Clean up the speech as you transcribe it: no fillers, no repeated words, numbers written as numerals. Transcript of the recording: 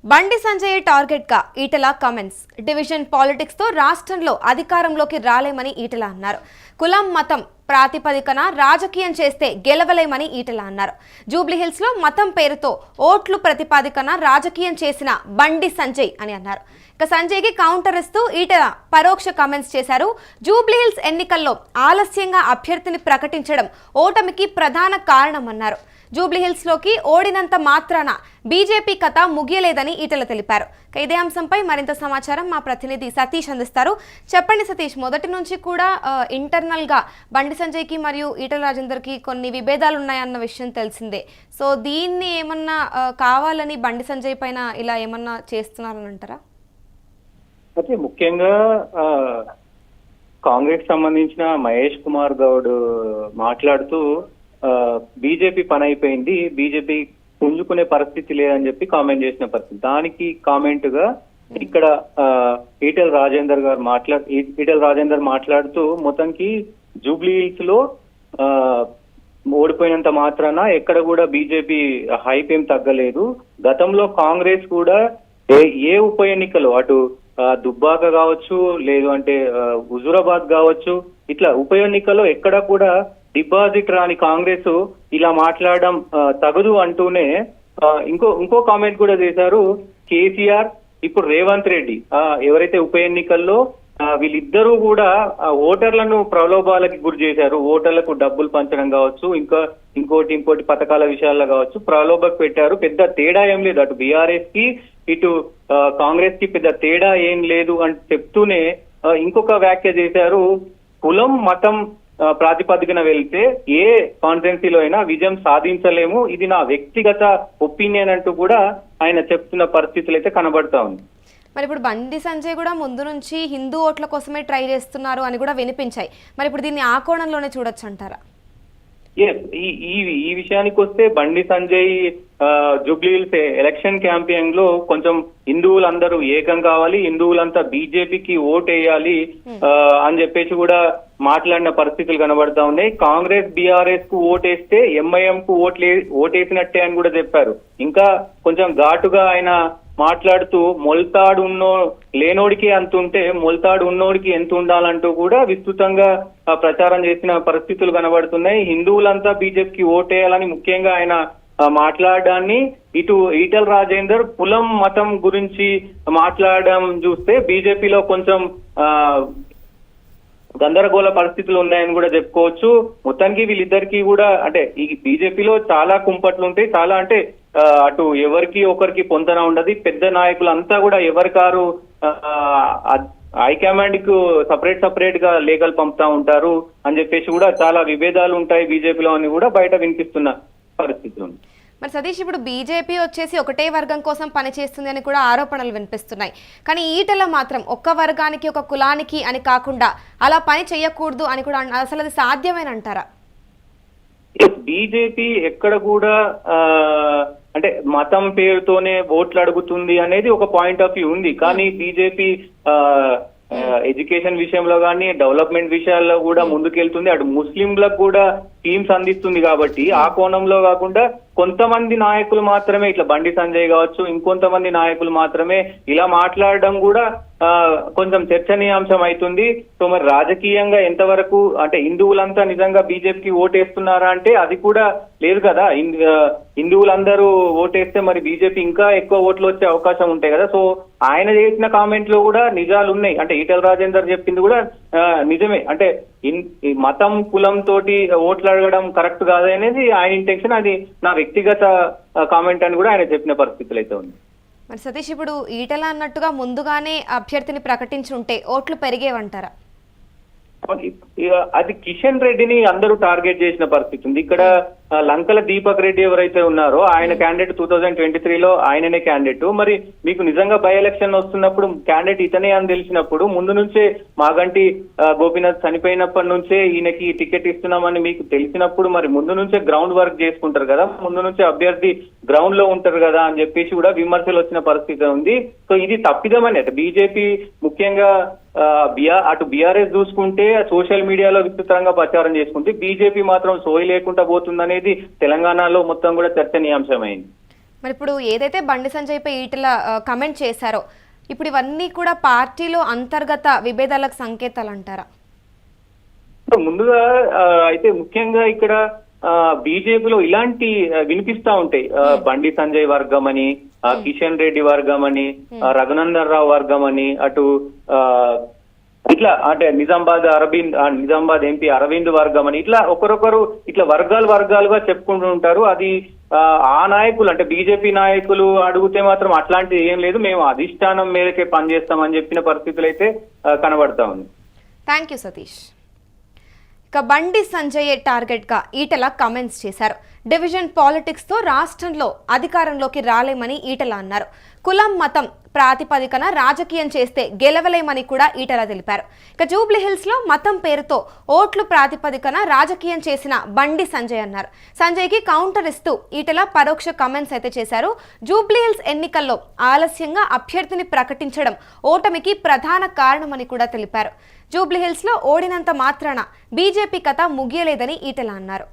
Bandi Sanjay target గా Etela comments. Division politics తో రాష్ట్రంలో అధికారంలోకి రాలేమని ఈటల అన్నారు. కులం మతం ప్రాతిపదికన రాజకీయం చేస్తే గెలవలేమని ఈటల అన్నారు. జూబ్లీహిల్స్ లో మతం పేరుతో ఓట్లు ప్రతిపాదికన రాజకీయం చేసిన బండి సంజయ్ అని అన్నారు. ఇక సంజయ్ కి కౌంటర్ ఇస్తూ ఈటల పరోక్ష కామెంట్స్ చేశారు. జూబ్లీహిల్స్ ఎన్నికల్లో ఆలస్యంగా అభ్యర్థిని ప్రకటించడం ఓటమికి ప్రధాన కారణమన్నారు. జూబ్లీహిల్స్ లోకి ఓడినంత మాత్రాన బీజేపీ కథ ముగియలేదని ఈటల తెలిపారు. ఇదే అంశంపై మరింత సమాచారం మా ప్రతినిధి సతీష్ అందిస్తారు. చెప్పండి సతీష్, మొదటి నుంచి కూడా ఇంటర్నల్ గా బండి సంజయ్ కి మరియు ఈటల రాజేందర్ కి కొన్ని విభేదాలు ఉన్నాయన్న విషయం తెలిసిందే. సో దీన్ని ఏమన్నా కావాలని బండి సంజయ్ పైన ఇలా ఏమన్నా చేస్తున్నారని అంటారా? అయితే ముఖ్యంగా కాంగ్రెస్ సంబంధించిన మహేష్ కుమార్ గౌడ్ మాట్లాడుతూ బీజేపీ పని అయిపోయింది, బీజేపీ పుంజుకునే పరిస్థితి లేదని చెప్పి కామెంట్ చేసిన పరిస్థితి. దానికి కామెంట్ గా ఇక్కడ ఈటల రాజేందర్ మాట్లాడుతూ మొత్తానికి జూబ్లీహిల్స్ లో ఓడిపోయినంత మాత్రాన ఎక్కడ కూడా బీజేపీ హైప్ ఏం తగ్గలేదు. గతంలో కాంగ్రెస్ కూడా ఏ ఉప ఎన్నికలు అటు దుబ్బాక కావచ్చు, లేదు అంటే హుజూరాబాద్ కావచ్చు, ఇట్లా ఉప ఎన్నికల్లో ఎక్కడ కూడా డిపాజిట్ రాని కాంగ్రెస్ ఇలా మాట్లాడడం తగదు అంటూనే ఇంకో కామెంట్ కూడా చేశారు. కేసీఆర్ ఇప్పుడు రేవంత్ రెడ్డి ఎవరైతే ఉప ఎన్నికల్లో వీళ్ళిద్దరూ కూడా ఓటర్లను ప్రలోభాలకి గురి చేశారు. ఓటర్లకు డబ్బులు పంచడం కావచ్చు, ఇంకోటి పథకాల విషయాల్లో కావచ్చు, ప్రలోభకు పెట్టారు. పెద్ద తేడా ఏం లేదు, అటు బీఆర్ఎస్ కి ఇటు కాంగ్రెస్ కి పెద్ద తేడా ఏం లేదు అని చెప్తూనే ఇంకొక వ్యాఖ్య చేశారు. కులం మతం ప్రాతిపదికన వెళ్తే ఏ కాన్స్టిట్యున్సీలో అయినా విజయం సాధించలేము, ఇది నా వ్యక్తిగత ఒపీనియన్ అంటూ కూడా ఆయన చెప్తున్న పరిస్థితులు అయితే కనబడతా ఉంది. మరి ఇప్పుడు బండి సంజయ్ కూడా ముందు నుంచి హిందూ ఓట్ల కోసమే ట్రై చేస్తున్నారు అని కూడా వినిపించాయి. మరి ఇప్పుడు దీన్ని ఆ కోణంలోనే చూడొచ్చు అంటారా? ఈ విషయానికి వస్తే బండి సంజయ్ జూబ్లీహిల్స్ ఎలక్షన్ క్యాంపెయిన్ లో కొంచెం హిందువులందరూ ఏకం కావాలి, హిందువులంతా బీజేపీకి ఓట్ వేయాలి అని చెప్పేసి కూడా మాట్లాడిన పరిస్థితులు కనబడతా ఉన్నాయి. కాంగ్రెస్ బీఆర్ఎస్ కు ఓటేస్తే ఎంఐఎం కు ఓటేసినట్టే అని కూడా చెప్పారు. ఇంకా కొంచెం ఘాటుగా ఆయన మాట్లాడుతూ మొలతాడు లేనోడికి ఎంత ఉంటే మొలతాడు ఉన్నోడికి ఎంత ఉండాలంటూ కూడా విస్తృతంగా ప్రచారం చేసిన పరిస్థితులు కనబడుతున్నాయి. హిందువులంతా బీజేపీకి ఓటేయాలని ముఖ్యంగా ఆయన మాట్లాడడాన్ని ఇటు ఈటల రాజేందర్ కులం మతం గురించి మాట్లాడడం చూస్తే బీజేపీలో కొంచెం గందరగోళ పరిస్థితులు ఉన్నాయని కూడా చెప్పుకోవచ్చు. మొత్తానికి వీళ్ళిద్దరికి కూడా అంటే ఈ బీజేపీలో చాలా కుంపట్లు ఉంటాయి, చాలా అంటే అటు ఎవరికి ఒకరికి పొంతన ఉండదు. పెద్ద నాయకులంతా కూడా ఎవరికారు హైకమాండ్ కు సపరేట్ గా లేఖలు పంపుతా ఉంటారు అని చెప్పేసి కూడా చాలా విభేదాలు ఉంటాయి బీజేపీలో అని కూడా బయట వినిపిస్తున్న పరిస్థితి ఉంది. మరి సతీష్, ఇప్పుడు బీజేపీ వచ్చేసి ఒకటే వర్గం కోసం పనిచేస్తుంది అని కూడా ఆరోపణలు వినిపిస్తున్నాయి. కానీ ఈటల మాత్రం ఒక్క వర్గానికి ఒక కులానికి అని కాకుండా అలా పని చేయకూడదు అని కూడా అసలు అది సాధ్యమేనా అంటారా? బీజేపీ ఎక్కడ కూడా అంటే మతం పేరుతోనే ఓట్లు అడుగుతుంది అనేది ఒక పాయింట్ ఆఫ్ వ్యూ ఉంది. కానీ బీజేపీ ఎడ్యుకేషన్ విషయంలో కానీ డెవలప్మెంట్ విషయాల్లో కూడా ముందుకెళ్తుంది. అటు ముస్లింలకు కూడా స్కీమ్స్ అందిస్తుంది. కాబట్టి ఆ కోణంలో కాకుండా కొంతమంది నాయకులు మాత్రమే ఇట్లా బండి సంజయ్ కావచ్చు, ఇంకొంతమంది నాయకులు మాత్రమే ఇలా మాట్లాడడం కూడా కొంచెం చర్చనీయాంశం అవుతుంది. సో మరి రాజకీయంగా ఎంతవరకు అంటే హిందువులంతా నిజంగా బీజేపీకి ఓటేస్తున్నారా అంటే అది కూడా లేదు కదా. హిందువులందరూ ఓటేస్తే మరి బీజేపీ ఇంకా ఎక్కువ ఓట్లు వచ్చే అవకాశం ఉంటాయి కదా. సో ఆయన చేసిన కామెంట్ లో కూడా నిజాలు ఉన్నాయి. అంటే ఈటల రాజేందర్ చెప్పింది కూడా నిజమే. అంటే మతం కులం తోటి ఓట్లు అడగడం కరెక్ట్ కాదనేది ఆయన ఇంటెన్షన్, అది నా వ్యక్తిగత కామెంట్ అని కూడా ఆయన చెప్పిన పరిస్థితులు అయితే ఉంది. మరి సతీష్, ఇప్పుడు ఈటల అన్నట్టుగా ముందుగానే అభ్యర్థిని ప్రకటించి ఉంటే ఓట్లు పెరిగేవంటారా? అది కిషన్ రెడ్డిని అందరూ టార్గెట్ చేసిన పరిస్థితి ఉంది. ఇక్కడ లంకల దీపక్ రెడ్డి ఎవరైతే ఉన్నారో ఆయన క్యాండిడేట్ 2023లో ఆయననే క్యాండిడేట్. మరి మీకు నిజంగా బై ఎలక్షన్ వస్తున్నప్పుడు క్యాండిడేట్ ఇతనే అని తెలిసినప్పుడు ముందు నుంచే మాగంటి గోపీనాథ్ చనిపోయినప్పటి నుంచే ఈయనకి టికెట్ ఇస్తున్నామని మీకు తెలిసినప్పుడు మరి ముందు నుంచే గ్రౌండ్ వర్క్ చేసుకుంటారు కదా, ముందు నుంచే అభ్యర్థి గ్రౌండ్ లో ఉంటారు కదా అని చెప్పేసి కూడా విమర్శలు వచ్చిన పరిస్థితి ఉంది. సో ఇది తప్పిదమని బీజేపీ ముఖ్యంగా అటు బీఆర్ఎస్ చూసుకుంటే సోషల్ మీడియాలో విస్తృతంగా ప్రచారం చేసుకుంటే బీజేపీ మాత్రం సోయి లేకుండా పోతుందనేది తెలంగాణలో మొత్తం కూడా చర్చనీయాంశమైంది. మరి ఇప్పుడు ఏదైతే బండి సంజయ్పై ఈటెల కమెంట్ చేశారో ఇప్పుడు ఇవన్నీ కూడా పార్టీలో అంతర్గత విభేదాలకు సంకేతాలు అంటారా? ముందుగా అయితే ముఖ్యంగా ఇక్కడ బీజేపీలో ఇలాంటి వినిపిస్తా ఉంటాయి. బండి సంజయ్ వర్గం అని, కిషన్ రెడ్డి వర్గం అని, రఘునందన్ రావు వర్గం అని, అటు ఇట్లా అంటే నిజామాబాద్ ఎంపీ అరవింద్ వర్గం అని, ఇట్లా ఒకరొకరు ఇట్లా వర్గాలుగా చెప్పుకుంటూ ఉంటారు. అది ఆ నాయకులు అంటే బీజేపీ నాయకులు అడిగితే మాత్రం అట్లాంటిది ఏం లేదు, మేము అధిష్టానం మేరకే పనిచేస్తామని చెప్పిన పరిస్థితులు అయితే కనబడతా ఉంది. Thank you Satish. ఇక బండి సంజయ్ టార్గెట్గా ఈటెల కామెంట్స్ చేశారు. డివిజన్ పాలిటిక్స్తో రాష్ట్రంలో అధికారంలోకి రాలేమని ఈటెల అన్నారు. కులం మతం ప్రాతిపదికన రాజకీయం చేస్తే గెలవలేమని కూడా ఈటెల తెలిపారు. ఇక జూబ్లీహిల్స్లో మతం పేరుతో ఓట్లు ప్రాతిపదికన రాజకీయం చేసిన బండి సంజయ్ అన్నారు. సంజయ్కి కౌంటర్ ఇస్తూ ఈటెల పరోక్ష కామెంట్స్ అయితే చేశారు. జూబ్లీహిల్స్ ఎన్నికల్లో ఆలస్యంగా అభ్యర్థిని ప్రకటించడం ఓటమికి ప్రధాన కారణమని కూడా తెలిపారు. జూబ్లీహిల్స్లో ఓడినంత మాత్రాన బీజేపీ కథ ముగియలేదని ఈటెల అన్నారు.